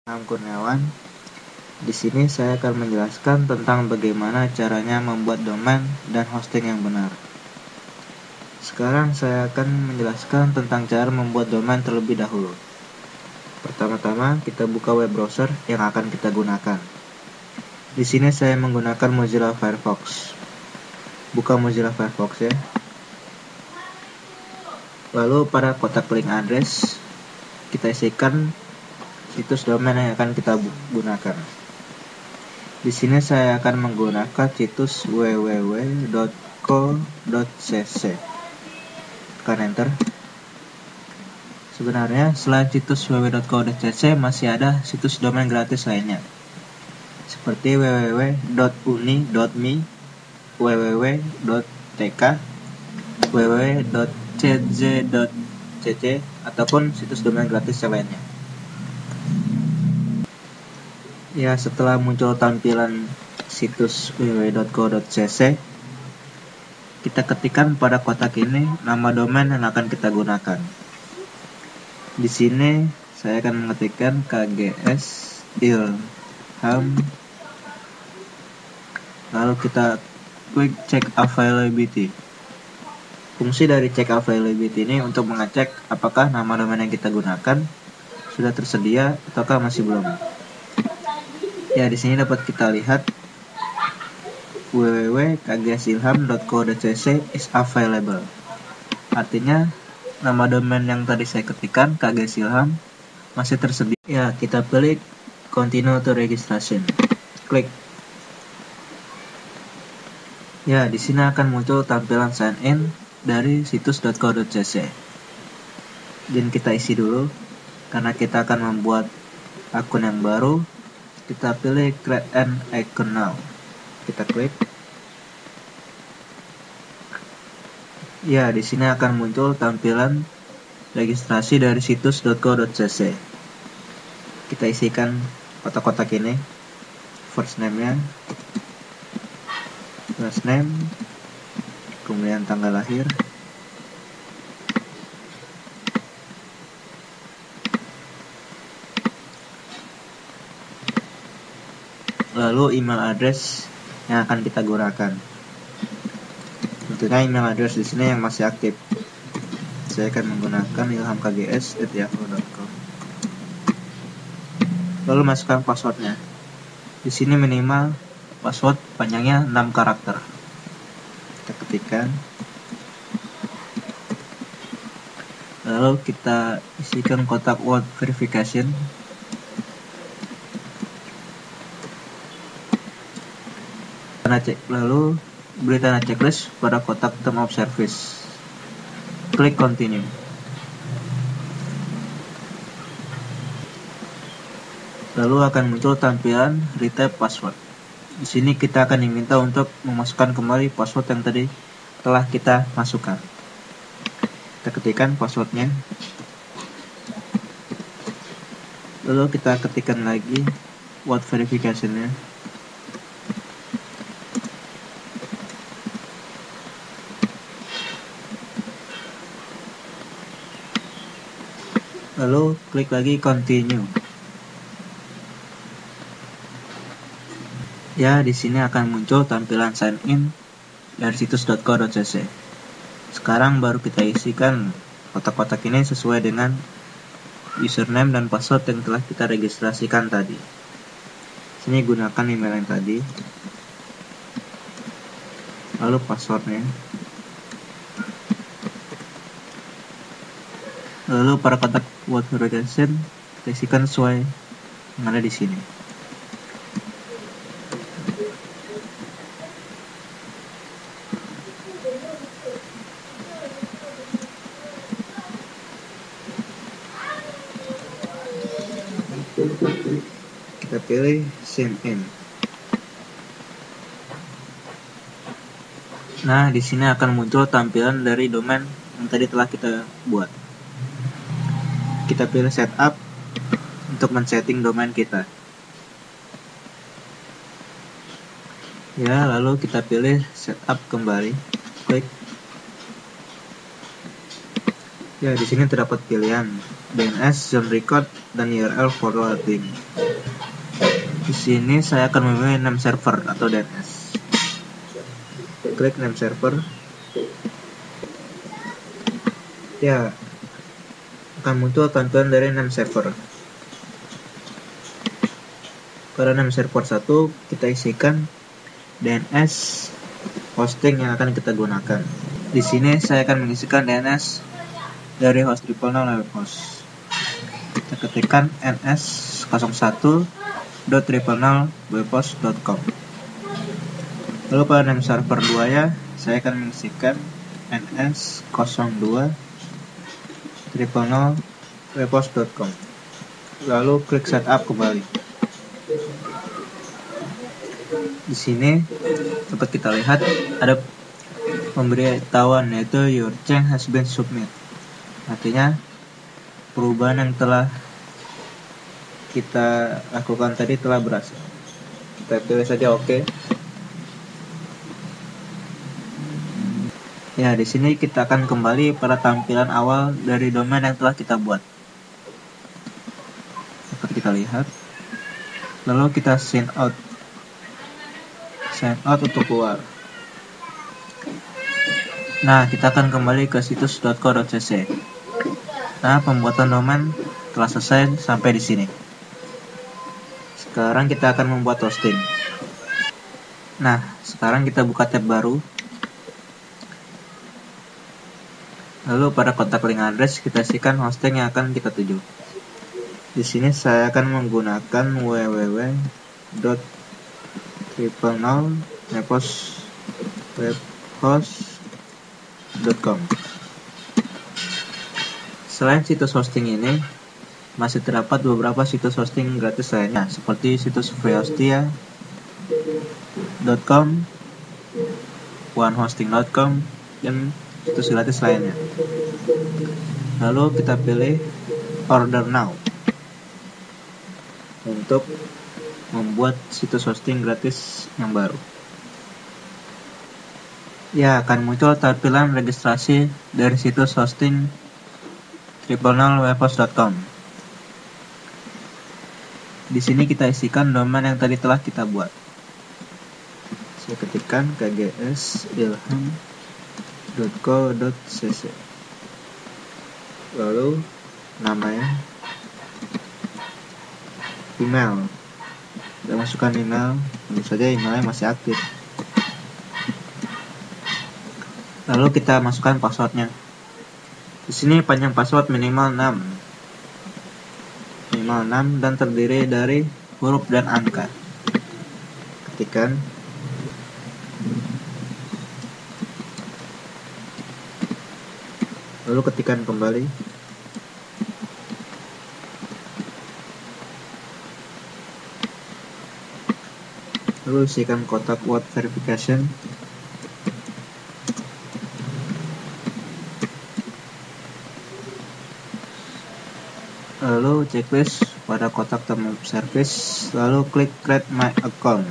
Kurniawan. Di sini saya akan menjelaskan tentang bagaimana caranya membuat domain dan hosting yang benar. Sekarang saya akan menjelaskan tentang cara membuat domain terlebih dahulu. Pertama-tama kita buka web browser yang akan kita gunakan. Di sini saya menggunakan Mozilla Firefox. Buka Mozilla Firefox ya. Lalu pada kotak link address kita isikan situs domain yang akan kita gunakan. Di sini saya akan menggunakan situs www.co.cc. Tekan enter. Sebenarnya selain situs www.co.cc masih ada situs domain gratis lainnya, seperti www.uni.me, www.tk, www.cz.cc, ataupun situs domain gratis yang lainnya. Ya, setelah muncul tampilan situs www.co.cc, kita ketikkan pada kotak ini nama domain yang akan kita gunakan. Di sini saya akan mengetikkan KGS Ilham. Lalu kita klik check availability. Fungsi dari check availability ini untuk mengecek apakah nama domain yang kita gunakan sudah tersedia ataukah masih belum. Ya, di sini dapat kita lihat www.kgsilham.co.cc is available. Artinya nama domain yang tadi saya ketikkan KGSilham masih tersedia. Ya, kita pilih continue to registration. Klik. Ya, di sini akan muncul tampilan sign in dari situs.co.cc. Dan kita isi dulu karena kita akan membuat akun yang baru. Kita pilih create an account now. Kita klik. Ya, di sini akan muncul tampilan registrasi dari situs.co.cc. Kita isikan kotak-kotak ini. First name-nya, last name, kemudian tanggal lahir, lalu email address yang akan kita gunakan. Tentunya email address di sini yang masih aktif. Saya akan menggunakan ilhamkgs@yahoo.com. Lalu masukkan passwordnya. Di sini minimal password panjangnya 6 karakter. Kita ketikkan. Lalu kita isikan kotak word verification. Lalu beri tanda checklist pada kotak term of service. Klik continue. Lalu akan muncul tampilan retype password. Di sini kita akan diminta untuk memasukkan kembali password yang tadi telah kita masukkan. Kita ketikkan passwordnya. Lalu kita ketikkan lagi word verification-nya. Lalu klik lagi continue. Ya, di sini akan muncul tampilan sign in dari situs.co.cc. Sekarang baru kita isikan kotak-kotak ini sesuai dengan username dan password yang telah kita registrasikan tadi. Sini gunakan email yang tadi. Lalu passwordnya. Lalu pada kotak word verification kita isikan sesuai yang ada di sini. Kita pilih sign in. Nah, di sini akan muncul tampilan dari domain yang tadi telah kita buat. Kita pilih setup untuk men-setting domain kita. Ya, lalu kita pilih setup kembali. Klik. Ya, di sini terdapat pilihan DNS, zone record, dan URL forwarding. Di sini saya akan memilih name server atau DNS. Klik name server. Ya, akan muncul tampilan dari name server. Pada name server 1, kita isikan DNS hosting yang akan kita gunakan. Di sini saya akan mengisikan DNS dari host 000 host. Kita ketikkan ns01.000webhost.com. Lalu pada name server 2 ya, saya akan mengisikan ns02.000webhost.com. Lalu klik setup kembali. Di sini dapat kita lihat ada pemberitahuan yaitu your change has been submit. Artinya perubahan yang telah kita lakukan tadi telah berhasil. Kita pilih saja OK. Ya, di sini kita akan kembali pada tampilan awal dari domain yang telah kita buat. Dapat kita lihat. Lalu kita sign out untuk keluar. Nah, kita akan kembali ke situs .co.cc. Nah, pembuatan domain telah selesai sampai di sini. Sekarang kita akan membuat hosting. Nah, sekarang kita buka tab baru. Lalu pada kontak link address kita isikan hosting yang akan kita tuju. Di sini saya akan menggunakan www.webhost.com. Selain situs hosting ini, masih terdapat beberapa situs hosting gratis lainnya, seperti situs freehostia.com, onehosting.com, dan situs gratis lainnya. Lalu kita pilih Order Now untuk membuat situs hosting gratis yang baru. Ya, akan muncul tampilan registrasi dari situs hosting 000webhost.com. Di sini kita isikan domain yang tadi telah kita buat. Saya ketikkan kgsilham.co.cc. Lalu namanya, email. Kita masukkan email, tentu saja emailnya masih aktif. Lalu kita masukkan passwordnya. Di sini panjang password minimal 6 dan terdiri dari huruf dan angka. Ketikkan. Lalu ketikkan kembali. Lalu isikan kotak word verification. Lalu checklist pada kotak term of service, lalu klik create my account.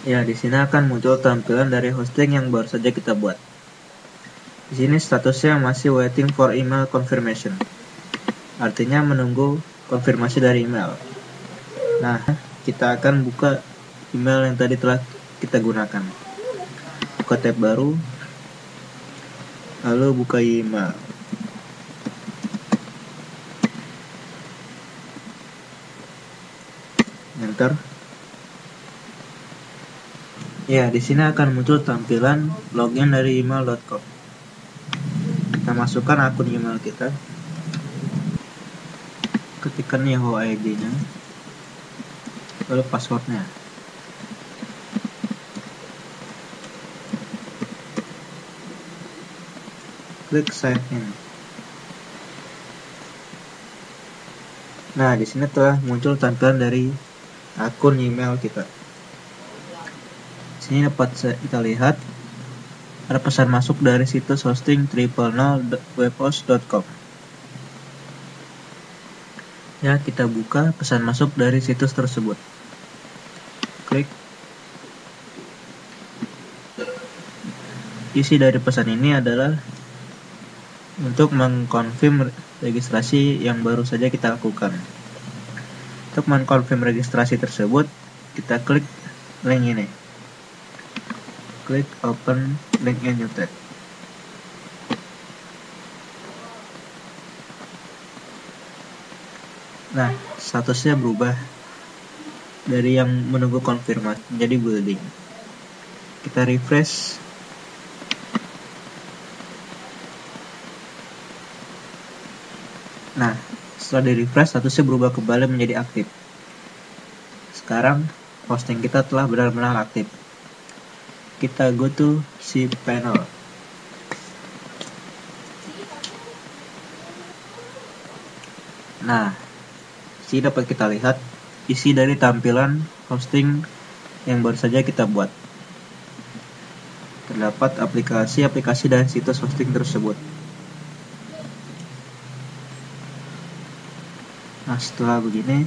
Ya, di sini akan muncul tampilan dari hosting yang baru saja kita buat. Di sini statusnya masih waiting for email confirmation. Artinya menunggu konfirmasi dari email. Nah, kita akan buka email yang tadi telah kita gunakan. Buka tab baru, lalu buka email. Enter. Ya, di sini akan muncul tampilan login dari email.com. Kita masukkan akun email kita. Ketikkan Yahoo ID-nya. Lalu passwordnya. Klik sign in. Nah, di sini telah muncul tampilan dari akun email kita. Di sini dapat kita lihat ada pesan masuk dari situs hosting 000webhost.com. Ya, kita buka pesan masuk dari situs tersebut. Klik. Isi dari pesan ini adalah untuk mengkonfirm registrasi yang baru saja kita lakukan. Untuk mengkonfirm registrasi tersebut, kita klik link ini. Klik open link in new tab. Nah, statusnya berubah dari yang menunggu konfirmasi menjadi building. Kita refresh. Nah, setelah di refresh, statusnya berubah kembali menjadi aktif. Sekarang hosting kita telah benar-benar aktif. Kita go to cPanel. Nah, di sini dapat kita lihat isi dari tampilan hosting yang baru saja kita buat. Terdapat aplikasi-aplikasi dan situs hosting tersebut. Nah, setelah begini,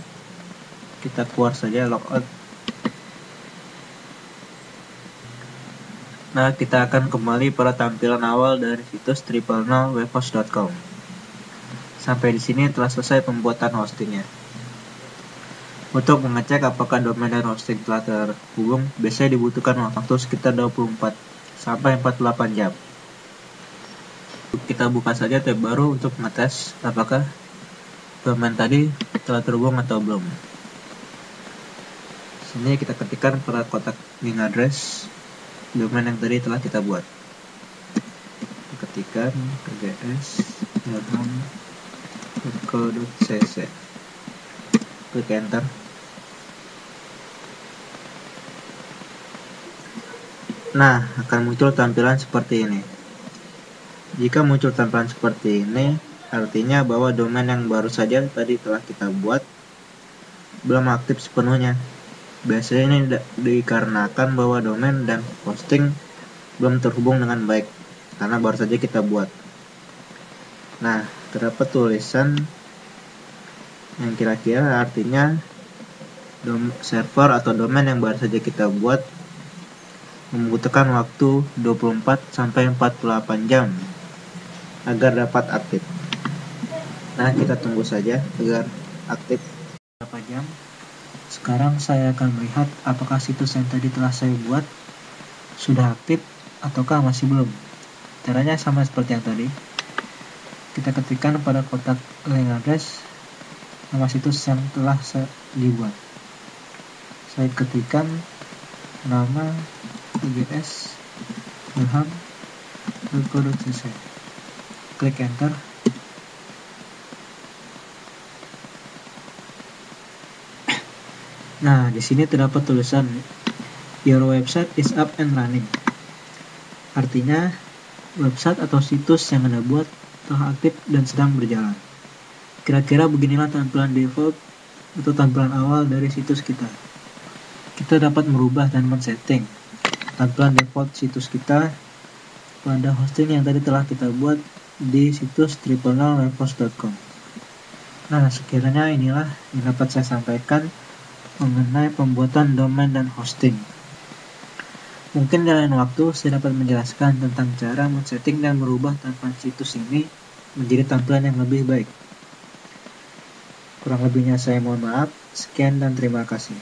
kita keluar saja, logout. Nah, kita akan kembali pada tampilan awal dari situs triple0webhost.com. Sampai di sini telah selesai pembuatan hostingnya. Untuk mengecek apakah domain dan hosting telah terhubung, biasanya dibutuhkan waktu sekitar 24 sampai 48 jam. Kita buka saja tab baru untuk mengetes apakah domain tadi telah terhubung atau belum. Sini kita ketikkan pada kotak link address domain yang tadi telah kita buat. Ketikkan rgs.co.cc. Klik enter. Nah, akan muncul tampilan seperti ini. Jika muncul tampilan seperti ini, artinya bahwa domain yang baru saja tadi telah kita buat belum aktif sepenuhnya. Biasanya ini dikarenakan bahwa domain dan hosting belum terhubung dengan baik karena baru saja kita buat. Nah, terdapat tulisan yang kira-kira artinya server atau domain yang baru saja kita buat membutuhkan waktu 24 sampai 48 jam agar dapat aktif. Nah, kita tunggu saja agar aktif berapa jam. Sekarang saya akan melihat apakah situs yang tadi telah saya buat sudah aktif ataukah masih belum. Caranya sama seperti yang tadi. Kita ketikkan pada kotak link address nama situs yang telah dibuat. Saya ketikkan nama rgs.ilham.co.cc. Klik enter. Nah, di sini terdapat tulisan Your website is up and running. Artinya, website atau situs yang Anda buat telah aktif dan sedang berjalan. Kira-kira beginilah tampilan default atau tampilan awal dari situs kita. Kita dapat merubah dan men-setting tampilan default situs kita pada hosting yang tadi telah kita buat di situs triple0webhost.com. Nah, sekiranya inilah yang dapat saya sampaikan mengenai pembuatan domain dan hosting. Mungkin di lain waktu saya dapat menjelaskan tentang cara men-setting dan merubah tampilan situs ini menjadi tampilan yang lebih baik. Kurang lebihnya saya mohon maaf. Sekian dan terima kasih.